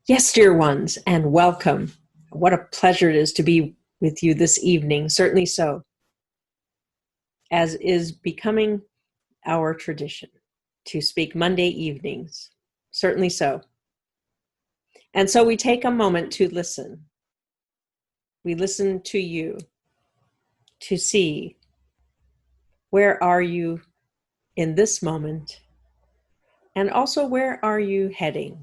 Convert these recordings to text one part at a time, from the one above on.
Yes, dear ones, and welcome. What a pleasure it is to be with you this evening, certainly so, as is becoming our tradition, to speak Monday evenings, certainly so. And so we take a moment to listen. We listen to you, to see where are you in this moment, and also where are you heading.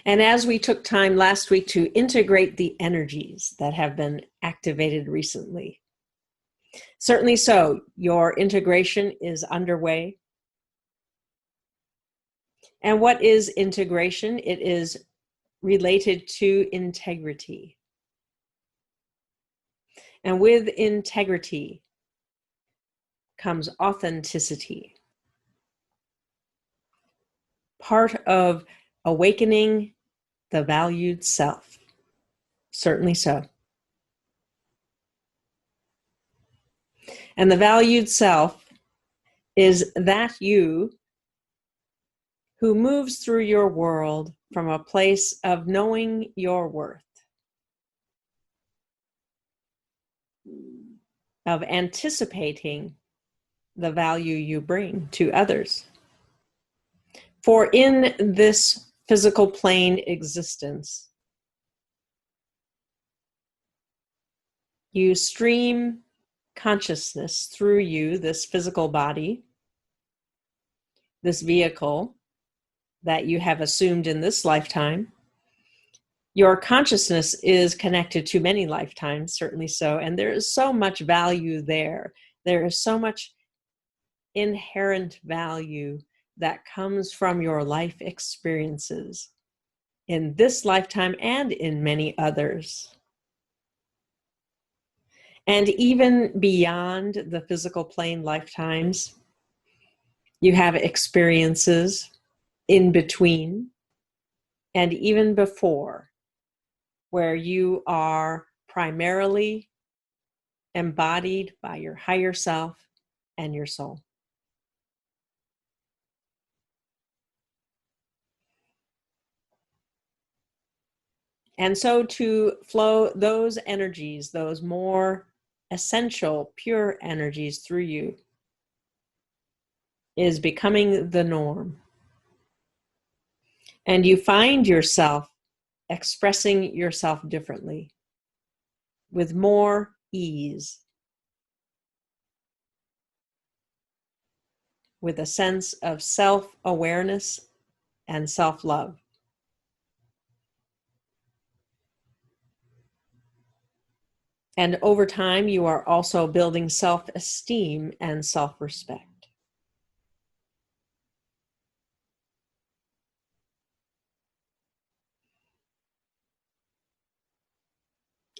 And as we took time last week to integrate the energies that have been activated recently, certainly so, your integration is underway. And what is integration? It is related to integrity. And with integrity comes authenticity. Part of awakening the valued self. Certainly so. And the valued self is that you who moves through your world from a place of knowing your worth, of anticipating the value you bring to others. For in this physical plane existence, you stream consciousness through you, this physical body, this vehicle that you have assumed in this lifetime. Your consciousness is connected to many lifetimes, certainly so, and there is so much value there. There is so much inherent value that comes from your life experiences in this lifetime and in many others. And even beyond the physical plane lifetimes, you have experiences in between and even before where you are primarily embodied by your higher self and your soul. And so to flow those energies, those more essential, pure energies through you, is becoming the norm. And you find yourself expressing yourself differently, with more ease, with a sense of self-awareness and self-love. And over time, you are also building self-esteem and self-respect.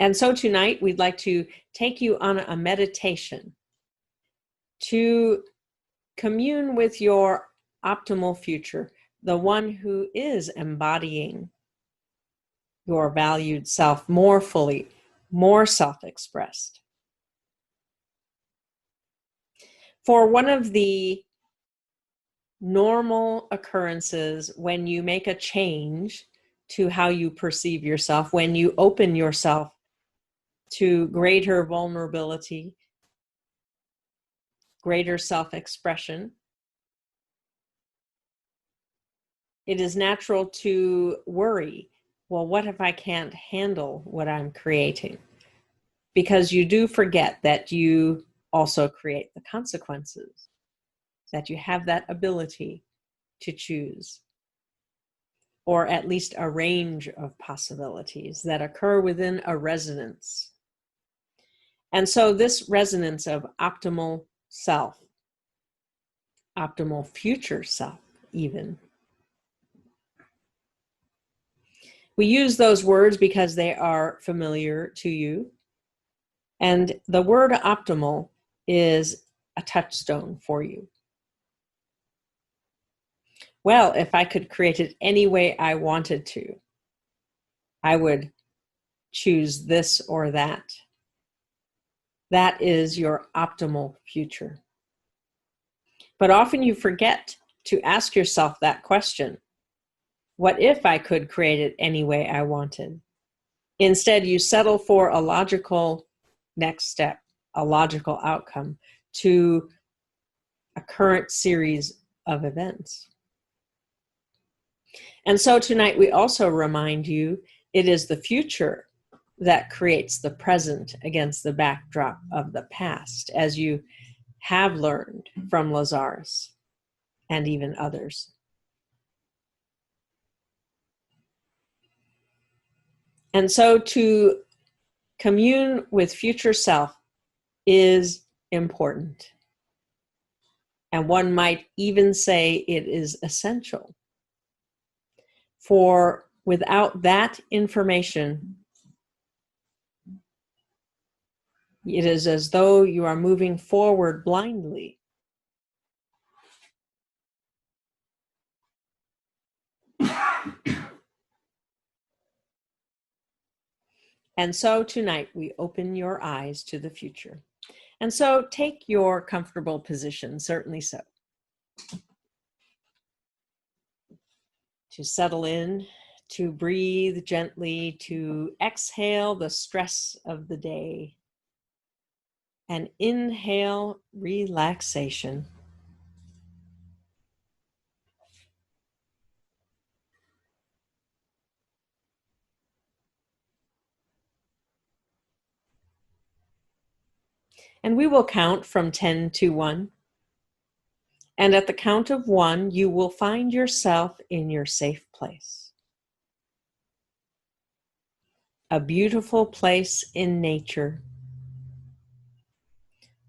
And so tonight, we'd like to take you on a meditation to commune with your optimal future, the one who is embodying your valued self more fully, more self-expressed. For one of the normal occurrences when you make a change to how you perceive yourself, when you open yourself to greater vulnerability, greater self-expression, it is natural to worry, well, what if I can't handle what I'm creating? Because you do forget that you also create the consequences, that you have that ability to choose, or at least a range of possibilities that occur within a resonance. And so this resonance of optimal self, optimal future self even, we use those words because they are familiar to you. And the word optimal is a touchstone for you. Well, if I could create it any way I wanted to, I would choose this or that. That is your optimal future. But often you forget to ask yourself that question. What if I could create it any way I wanted? Instead, you settle for a logical next step, a logical outcome to a current series of events. And so tonight we also remind you it is the future that creates the present against the backdrop of the past, as you have learned from Lazarus and even others. And so to commune with future self is important. And one might even say it is essential. For without that information, it is as though you are moving forward blindly. And so tonight we open your eyes to the future. And so take your comfortable position, certainly so. To settle in, to breathe gently, to exhale the stress of the day, and inhale relaxation. And we will count from 10 to 1. And at the count of 1, you will find yourself in your safe place. A beautiful place in nature,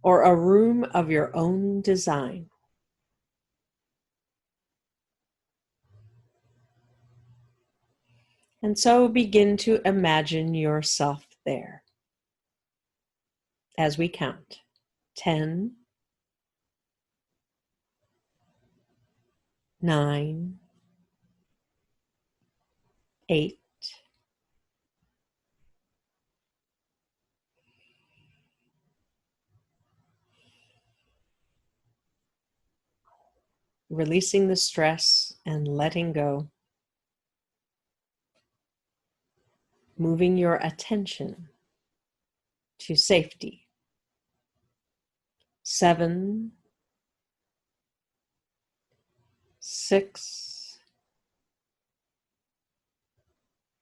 or a room of your own design. And so begin to imagine yourself there. As we count, 10, 9, 8, releasing the stress and letting go. Moving your attention to safety. 7, 6,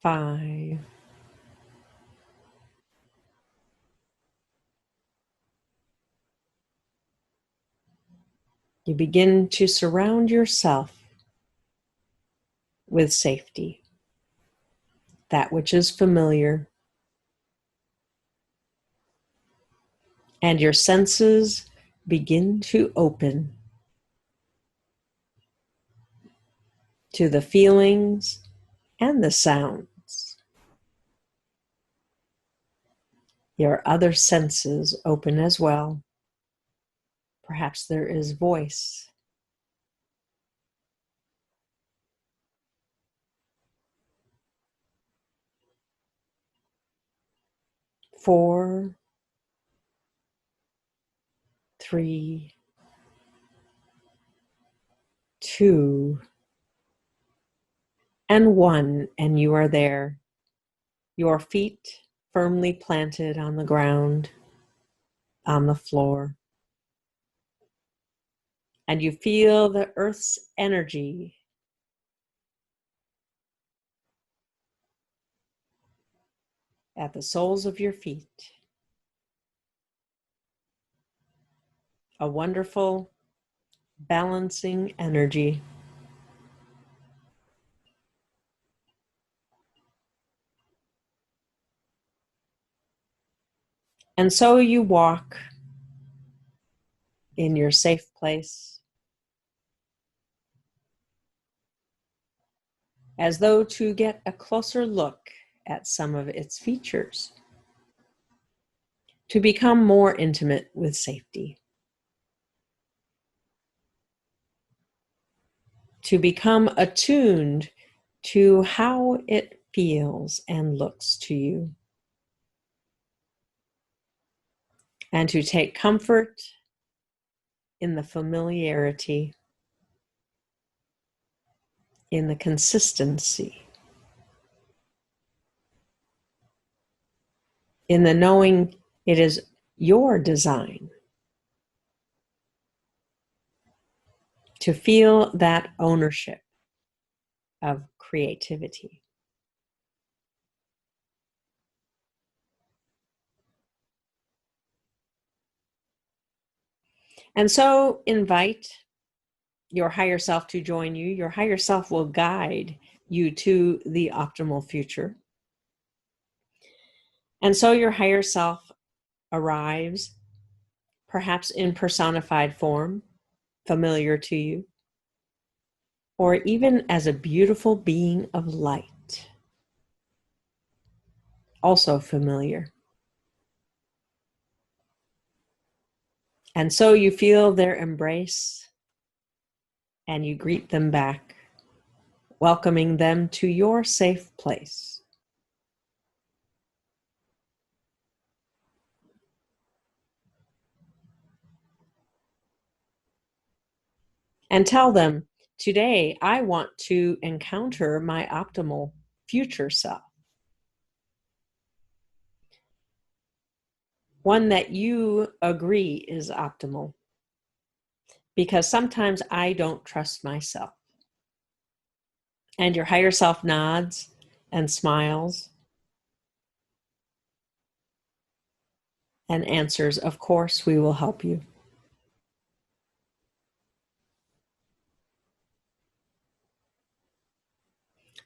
5, 'You begin to surround yourself with safety, that which is familiar, and your senses begin to open to the feelings and the sounds. Your other senses open as well. Perhaps there is voice. Four, 3, 2, and 1, and you are there. Your feet firmly planted on the ground, on the floor. And you feel the earth's energy at the soles of your feet. A wonderful, balancing energy. And so you walk in your safe place, as though to get a closer look at some of its features, to become more intimate with safety, to become attuned to how it feels and looks to you. and to take comfort in the familiarity, in the consistency, in the knowing it is your design, to feel that ownership of creativity. And so invite your higher self to join you. Your higher self will guide you to the optimal future. And so your higher self arrives, perhaps in personified form, familiar to you, or even as a beautiful being of light, also familiar. And so you feel their embrace and you greet them back, welcoming them to your safe place. And tell them, today I want to encounter my optimal future self. One that you agree is optimal. Because sometimes I don't trust myself. And your higher self nods and smiles and answers, of course, we will help you.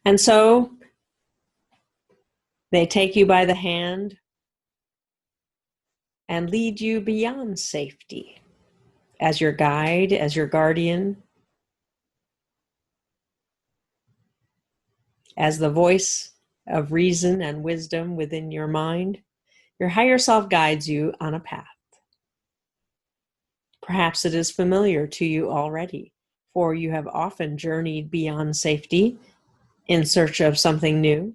And so they take you by the hand and lead you beyond safety as your guide, as your guardian, as the voice of reason and wisdom within your mind. Your higher self guides you on a path. Perhaps it is familiar to you already, for you have often journeyed beyond safety in search of something new.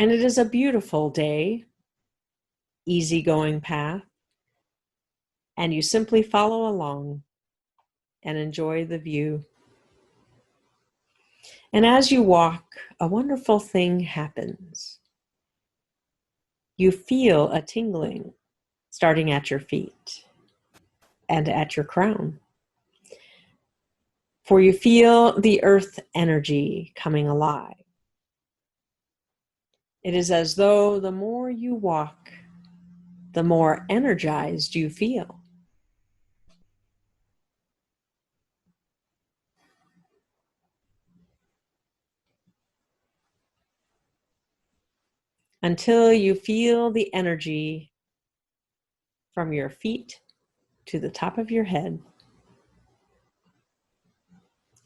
And it is a beautiful day, easygoing path, and you simply follow along and enjoy the view. And as you walk, a wonderful thing happens. You feel a tingling starting at your feet and at your crown. For you feel the earth energy coming alive. It is as though the more you walk, the more energized you feel. Until you feel the energy from your feet to the top of your head.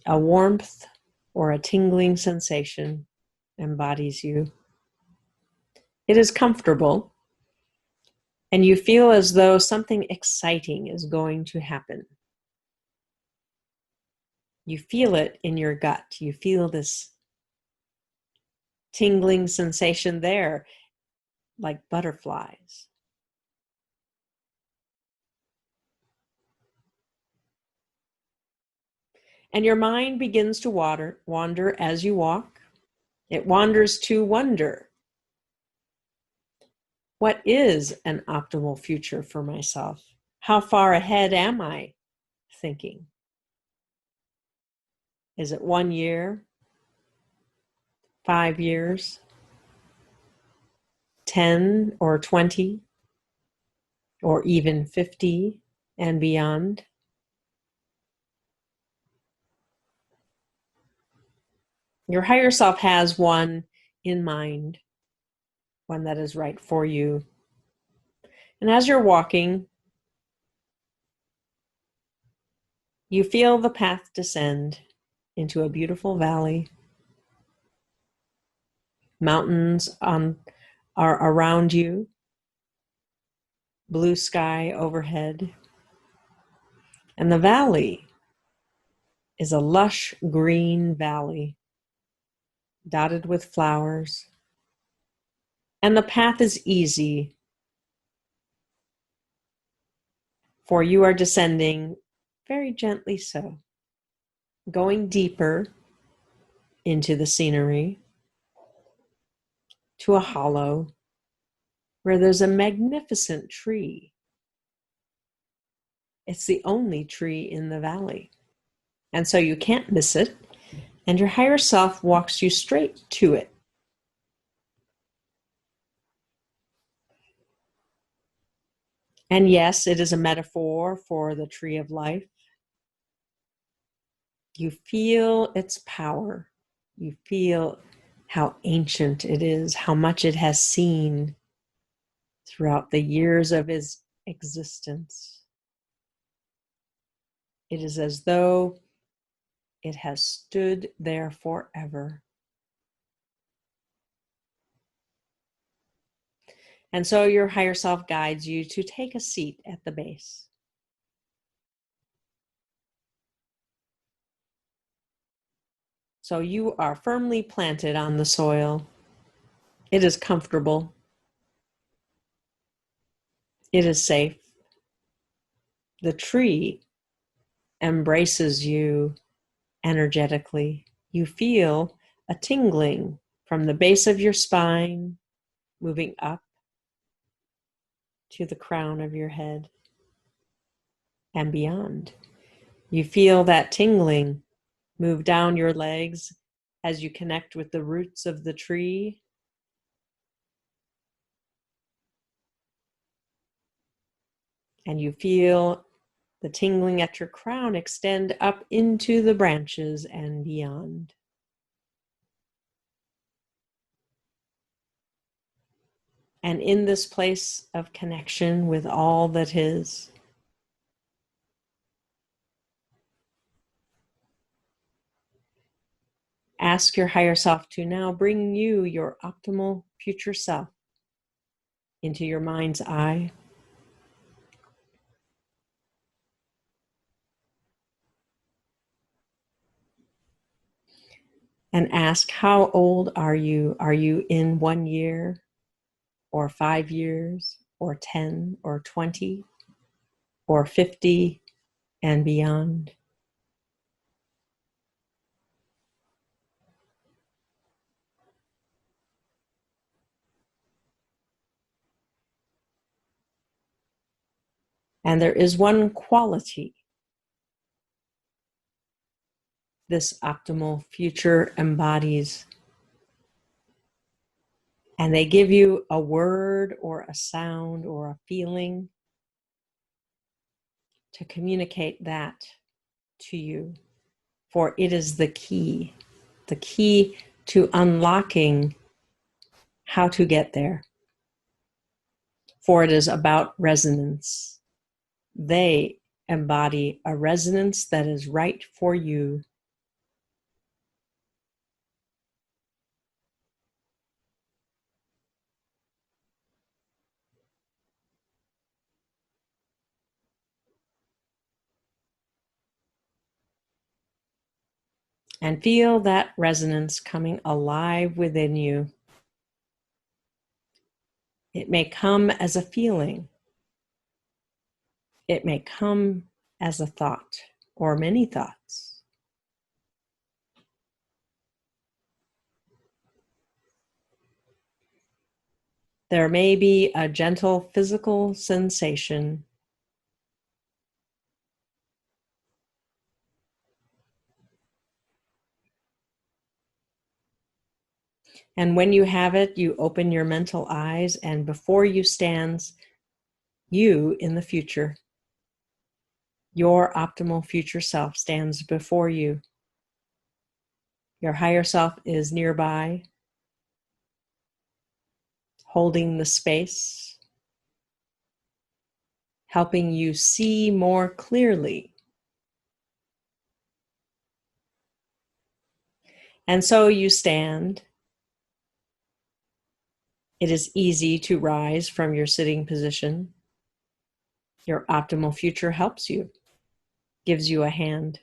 A warmth or a tingling sensation embodies you. It is comfortable, and you feel as though something exciting is going to happen. You feel it in your gut. You feel this tingling sensation there, like butterflies. And your mind begins to wander as you walk. It wanders to wonder. What is an optimal future for myself? How far ahead am I thinking? Is it 1 year, 5 years, 10 or 20, or even 50 and beyond? Your higher self has one in mind, one that is right for you. And as you're walking, you feel the path descend into a beautiful valley. Mountains are around you, blue sky overhead. And the valley is a lush green valley dotted with flowers, And the path is easy, for you are descending very gently so, going deeper into the scenery, to a hollow where there's a magnificent tree. It's the only tree in the valley. And so you can't miss it, and your higher self walks you straight to it. And yes, it is a metaphor for the tree of life. You feel its power. You feel how ancient it is, how much it has seen throughout the years of its existence. It is as though it has stood there forever. And so your higher self guides you to take a seat at the base. So you are firmly planted on the soil. It is comfortable. It is safe. The tree embraces you energetically. You feel a tingling from the base of your spine, moving up to the crown of your head and beyond. You feel that tingling move down your legs as you connect with the roots of the tree. And you feel the tingling at your crown extend up into the branches and beyond. And in this place of connection with all that is, ask your higher self to now bring you your optimal future self into your mind's eye. And ask, how old are you? Are you in 1 year or 5 years or 10 or 20 or 50 and beyond? And there is one quality this optimal future embodies. And they give you a word or a sound or a feeling to communicate that to you. For it is the key to unlocking how to get there. For it is about resonance. They embody a resonance that is right for you. And feel that resonance coming alive within you. It may come as a feeling. It may come as a thought or many thoughts. There may be a gentle physical sensation. And when you have it, you open your mental eyes, and before you stands you in the future. Your optimal future self stands before you. Your higher self is nearby, holding the space, helping you see more clearly. And so you stand. It is easy to rise from your sitting position. Your optimal future helps you, gives you a hand.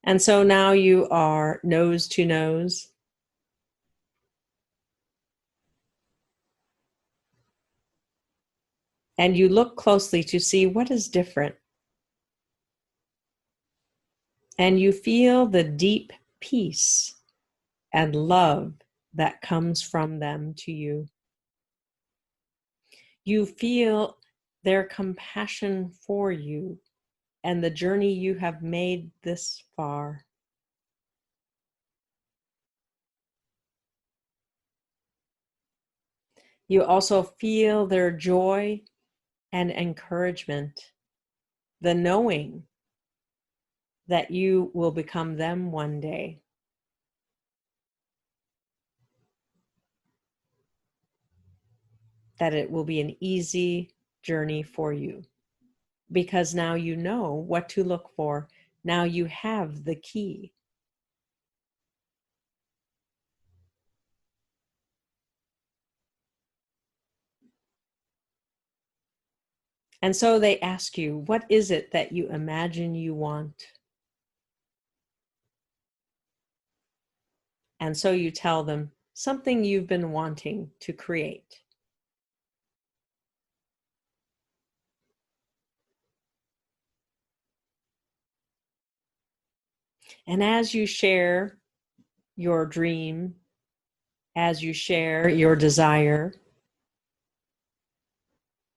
And so now you are nose to nose. And you look closely to see what is different. And you feel the deep peace and love that comes from them to you. You feel their compassion for you and the journey you have made this far. You also feel their joy and encouragement, the knowing that you will become them one day. That it will be an easy journey for you, because now you know what to look for. Now you have the key. And so they ask you, what is it that you imagine you want? And so you tell them something you've been wanting to create. And as you share your dream, as you share your desire,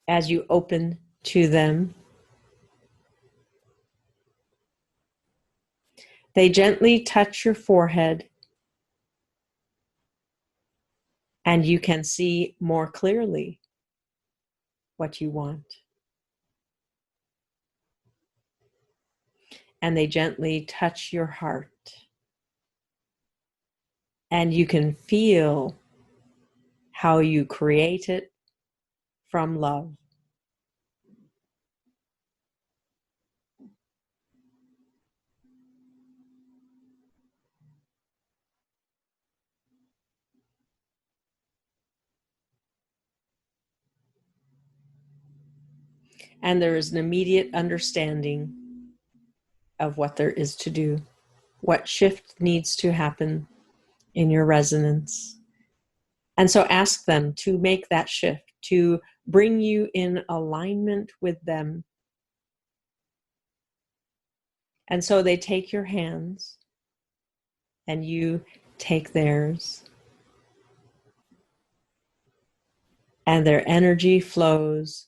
as you open to them, they gently touch your forehead, and you can see more clearly what you want. And they gently touch your heart, and you can feel how you create it from love. And there is an immediate understanding of what there is to do, what shift needs to happen in your resonance. And so ask them to make that shift, to bring you in alignment with them. And so they take your hands and you take theirs. And their energy flows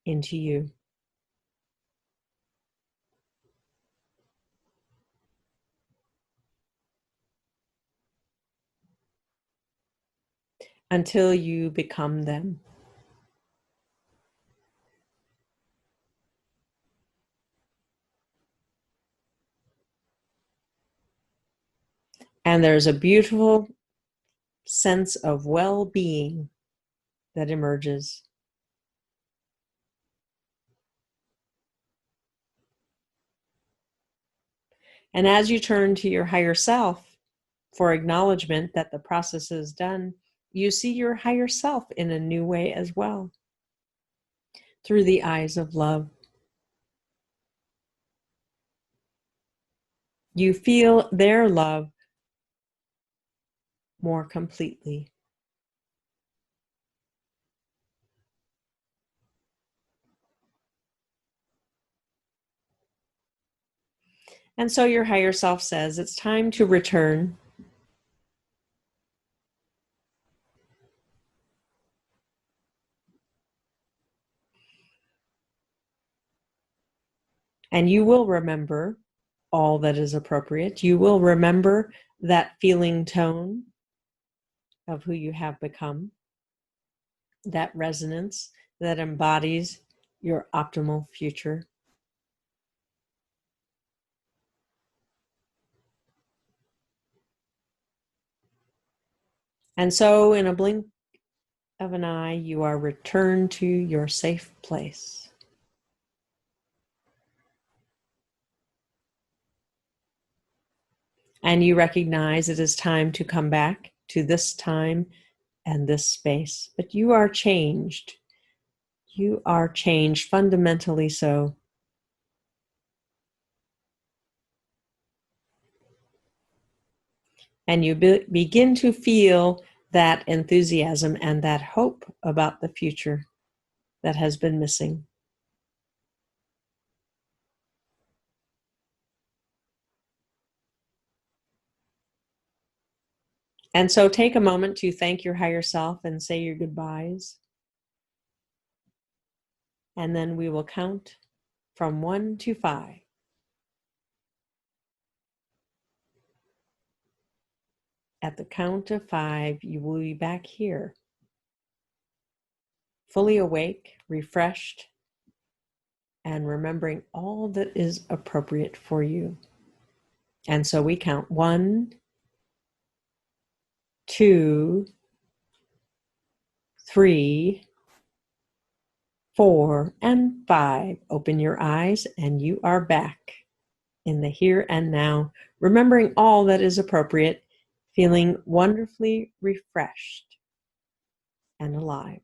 into you. Until you become them. And there's a beautiful sense of well-being that emerges. And as you turn to your higher self for acknowledgement that the process is done, you see your higher self in a new way as well, through the eyes of love. You feel their love more completely. And so your higher self says, it's time to return. And you will remember all that is appropriate. You will remember that feeling tone of who you have become, that resonance that embodies your optimal future. And so in a blink of an eye, you are returned to your safe place. And you recognize it is time to come back to this time and this space. But you are changed. You are changed, fundamentally so. And you begin to feel that enthusiasm and that hope about the future. that has been missing. And so take a moment to thank your higher self and say your goodbyes. And then we will count from 1 to 5. At the count of 5, you will be back here, fully awake, refreshed, and remembering all that is appropriate for you. And so we count 1, 2, 3, 4, and 5. Open your eyes and you are back in the here and now, remembering all that is appropriate, feeling wonderfully refreshed and alive.